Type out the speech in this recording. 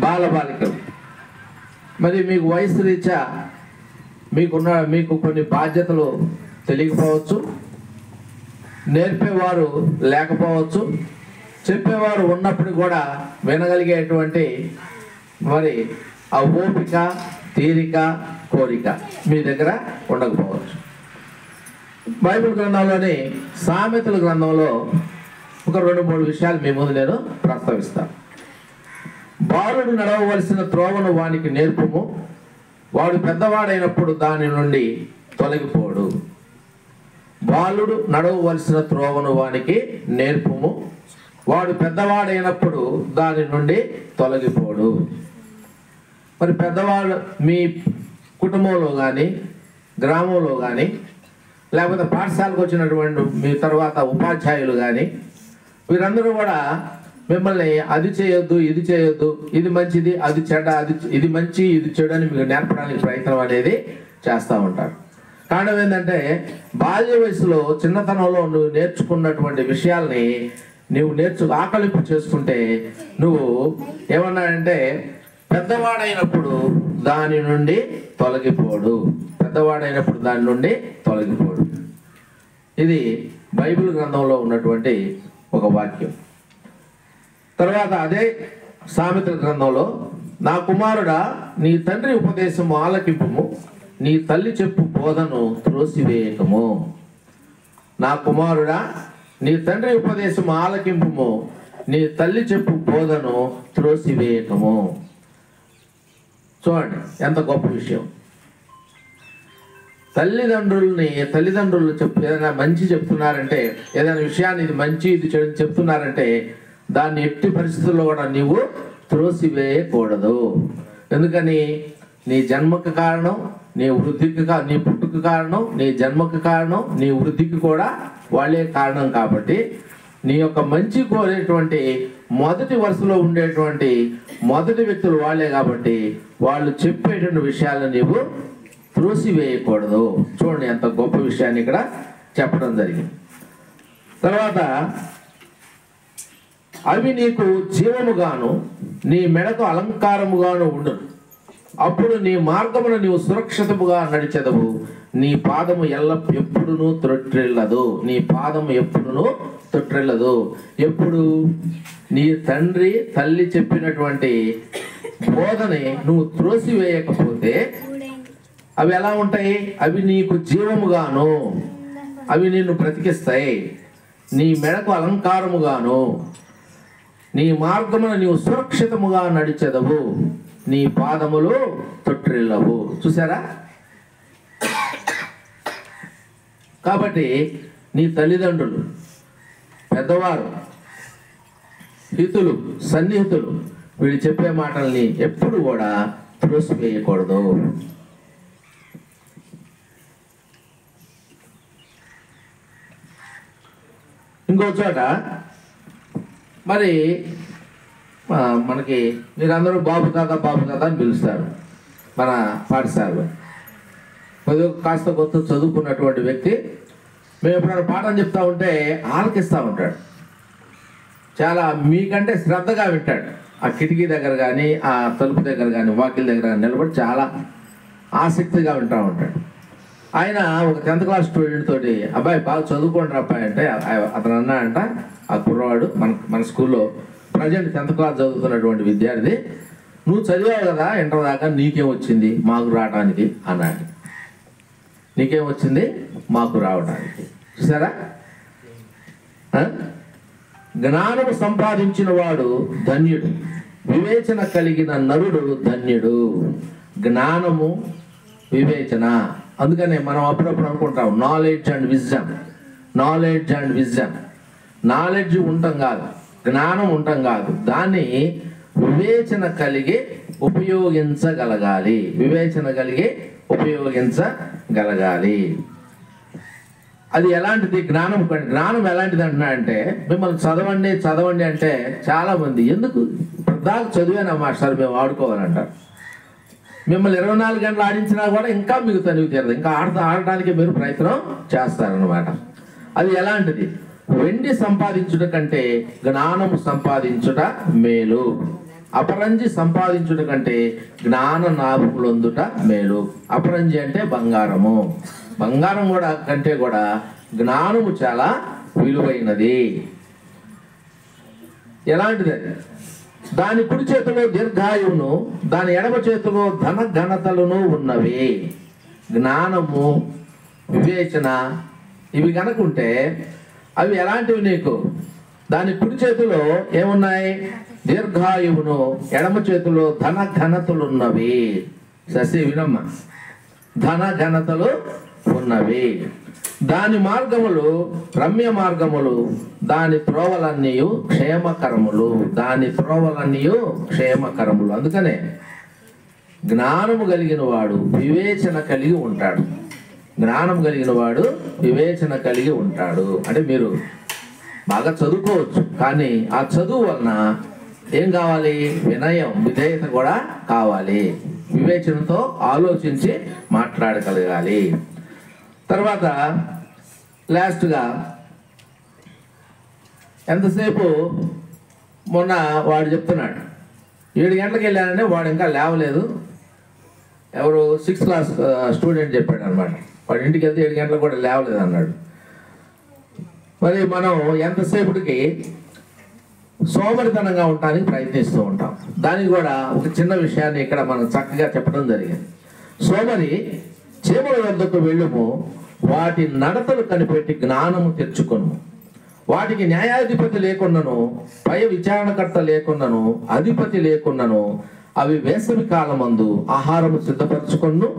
బాలబాలికలు. మరి మీకు వయసు రీత్యా మీకు కొన్ని బాధ్యతలు తెలియకపోవచ్చు, నేర్పేవారు లేకపోవచ్చు, చెప్పేవారు ఉన్నప్పుడు కూడా వినగలిగేటువంటి మరి ఆ ఓపిక, తీరిక, కోరిక మీ దగ్గర ఉండకపోవచ్చు. బైబిల్ గ్రంథంలోని సామెతల గ్రంథంలో ఒక 2-3 విషయాలు మీ ముందు నేను ప్రస్తావిస్తాను. బాలుడు నడవవలసిన త్రోవను వానికి నేర్పుము, వాడు పెద్దవాడైనప్పుడు దాని నుండి తొలగిపోడు. బాలుడు నడవవలసిన త్రోవను వానికి నేర్పుము, వాడు పెద్దవాడైనప్పుడు దాని నుండి తొలగిపోడు. మరి పెద్దవాళ్ళు మీ కుటుంబంలో కానీ, గ్రామంలో కానీ, లేకపోతే పాఠశాలకు వచ్చినటువంటి మీ తర్వాత ఉపాధ్యాయులు కానీ, వీరందరూ కూడా మిమ్మల్ని అది చేయొద్దు, ఇది చేయొద్దు, ఇది మంచిది, అది చెడ్డ, ఇది మంచి, ఇది చెడు అని మీకు నేర్పడానికి ప్రయత్నం అనేది చేస్తూ ఉంటారు. కారణం ఏంటంటే బాల్య వయసులో, చిన్నతనంలో నువ్వు నేర్చుకున్నటువంటి విషయాల్ని నువ్వు ఆకలింపు చేసుకుంటే నువ్వు ఏమన్నాడంటే పెద్దవాడైనప్పుడు దాని నుండి తొలగిపోడు. పెద్దవాడైనప్పుడు దాని నుండి తొలగిపోడు. ఇది బైబిల్ గ్రంథంలో ఉన్నటువంటి ఒక వాక్యం. తర్వాత అదే సామెతల గ్రంథంలో, నా కుమారుడా నీ తండ్రి ఉపదేశము ఆలకింపుము, నీ తల్లి చెప్పు బోధను త్రోసివేయకము. నా కుమారుడా నీ తండ్రి ఉపదేశము ఆలకింపుము, నీ తల్లి చెప్పు బోధను త్రోసివేయకము. చూడండి ఎంత గొప్ప విషయం. తల్లిదండ్రులు ఏదైనా మంచి చెప్తున్నారంటే, ఏదైనా విషయాన్ని ఇది మంచి, ఇది చెడు చెప్తున్నారంటే దాన్ని ఎట్టి పరిస్థితుల్లో కూడా నీవు త్రోసివేయకూడదు. ఎందుకని నీ జన్మకు కారణం, నీ పుట్టుకు కారణం, నీ జన్మకు కారణం, నీ వృద్ధికి కూడా వాళ్ళే కారణం. కాబట్టి నీ యొక్క మంచి కోరేటువంటి మొదటి వరుసలో ఉండేటువంటి మొదటి వ్యక్తులు వాళ్ళే. కాబట్టి వాళ్ళు చెప్పేటువంటి విషయాలను నీవు త్రోసివేయకూడదు. చూడండి ఎంత గొప్ప విషయాన్ని ఇక్కడ చెప్పడం జరిగింది. తర్వాత అవి నీకు జీవముగాను నీ మెడకు అలంకారముగాను ఉండు. అప్పుడు నీ మార్గమును నీవు సురక్షితముగా నడిచెదవు. నీ పాదము ఎప్పుడునూ తొట్టిల్లదు. నీ పాదము ఎప్పుడునూ తొట్టిల్లదు. ఎప్పుడు నీ తల్లి చెప్పినటువంటి బోధని నువ్వు త్రోసివేయకపోతే అవి ఎలా ఉంటాయి? అవి నీకు జీవముగాను, అవి నిన్ను బ్రతికిస్తాయి. నీ మెడకు అలంకారముగాను, నీ మార్గమును నీవు సురక్షితముగా నడిచెదవు. నీ పాదములు తొట్టిల్లవు. చూసారా? కాబట్టి నీ తల్లిదండ్రులు, పెద్దవారు, హితులు, సన్నిహితులు వీళ్ళు చెప్పే మాటల్ని ఎప్పుడు కూడా త్రోసివేయకూడదు. ఇంకో చోట మరి మనకి మీరందరూ బాబు తాత అని పిలుస్తారు మన పాఠశాలలో. కాస్త కొత్త చదువుకున్నటువంటి వ్యక్తి మేము ఎప్పుడైనా పాఠం చెప్తా ఉంటే ఆలకిస్తూ ఉంటాడు. చాలా మీకంటే శ్రద్ధగా వింటాడు. ఆ కిటికీ దగ్గర కానీ, ఆ తలుపు దగ్గర కానీ, వాకిల దగ్గర కానీ నిలబడి చాలా ఆసక్తిగా వింటూ ఉంటాడు. ఆయన ఒక 10th క్లాస్ స్టూడెంట్ తోటి, అబ్బాయి బాగా చదువుకోండి అబ్బాయి అంటే అతను అన్నాడంట, ఆ కుర్రవాడు మన స్కూల్లో ప్రజెంట్ 10th క్లాస్ చదువుతున్నటువంటి విద్యార్థి, నువ్వు చదివావు కదా ఇంటర్ దాకా, నీకేం వచ్చింది మాకు రావడానికి అన్నాడు. నీకేం వచ్చింది మాకు రావడానికి? చూసారా? జ్ఞానము సంపాదించిన వాడు ధన్యుడు, వివేచన కలిగిన నరుడు ధన్యుడు. జ్ఞానము, వివేచన. అందుకనే మనం అప్పుడప్పుడు అనుకుంటాం నాలెడ్జ్ అండ్ విజ్డమ్. నాలెడ్జ్ ఉండటం కాదు, జ్ఞానం ఉండటం కాదు, దాన్ని వివేచన కలిగి ఉపయోగించగలగాలి. అది ఎలాంటిది? జ్ఞానం ఎలాంటిది అంటున్నాడంటే, మిమ్మల్ని చదవండి అంటే చాలామంది ఎందుకు దాకా చదివానా మాస్టర్ మేము ఆడుకోవాలంటారు. మిమ్మల్ని 24 గంటలు ఆడించినా కూడా ఇంకా మీకు తనివి తీరదు, ఇంకా ఆడటానికి మీరు ప్రయత్నం చేస్తారనమాట. అది ఎలాంటిది? వెండి సంపాదించుట కంటే జ్ఞానము సంపాదించుట మేలు. అపరంజి సంపాదించుట కంటే జ్ఞాన నాభములొందుట మేలు. అపరంజి అంటే బంగారము. బంగారం కంటే కూడా జ్ఞానము చాలా విలువైనది. ఎలాంటిది? దాని కుడి చేతిలో దీర్ఘాయువును, దాని ఎడమ చేతిలో ధన ఘనతలను ఉన్నవి. జ్ఞానము, వివేచన ఇవి కనుకుంటే అవి ఎలాంటివి నీకు? దాని కుడి చేతిలో ఏమున్నాయి? దీర్ఘాయువును, ఎడమ చేతిలో ధన ఘనతలు ఉన్నవి. శశి వినమ్మ, ధన ఘనతలు ఉన్నవి. దాని మార్గములు రమ్య మార్గములు, దాని త్రోవలన్నీ క్షేమకరములు. దాని త్రోవలన్నీ క్షేమకరములు. అందుకనే జ్ఞానము కలిగిన వాడు వివేచన కలిగి ఉంటాడు. జ్ఞానం కలిగిన వాడు వివేచన కలిగి ఉంటాడు. అంటే మీరు బాగా చదువుకోవచ్చు, కానీ ఆ చదువు వలన ఏం కావాలి? వినయం, విధేయత కూడా కావాలి. వివేచనతో ఆలోచించి మాట్లాడగలగాలి. తర్వాత లాస్ట్గా ఎంతసేపు మొన్న వాడు చెప్తున్నాడు 7 గంటలకు వెళ్ళానంటే వాడు ఇంకా లేవలేదు. ఎవరు 6th క్లాస్ స్టూడెంట్ చెప్పాడు అనమాట. వాడు ఇంటికి వెళ్తే 7 గంటలకు కూడా లేవలేదు అన్నాడు. మరి మనం ఎంతసేపటికి సోమరితనంగా ఉండడానికి ప్రయత్నిస్తూ ఉంటాం. దానికి కూడా ఒక చిన్న విషయాన్ని ఇక్కడ మనం చక్కగా చెప్పడం జరిగింది. సోమరి చీమల వద్దకు వెళ్ళుము, వాటి నడతలు కనిపెట్టి జ్ఞానము తెచ్చుకొను. వాటికి న్యాయాధిపతి లేకున్నను, పై విచారణకర్త లేకున్నను, అధిపతి లేకున్నను, అవి వేసవి కాలమందు ఆహారము సిద్ధపరచుకొను.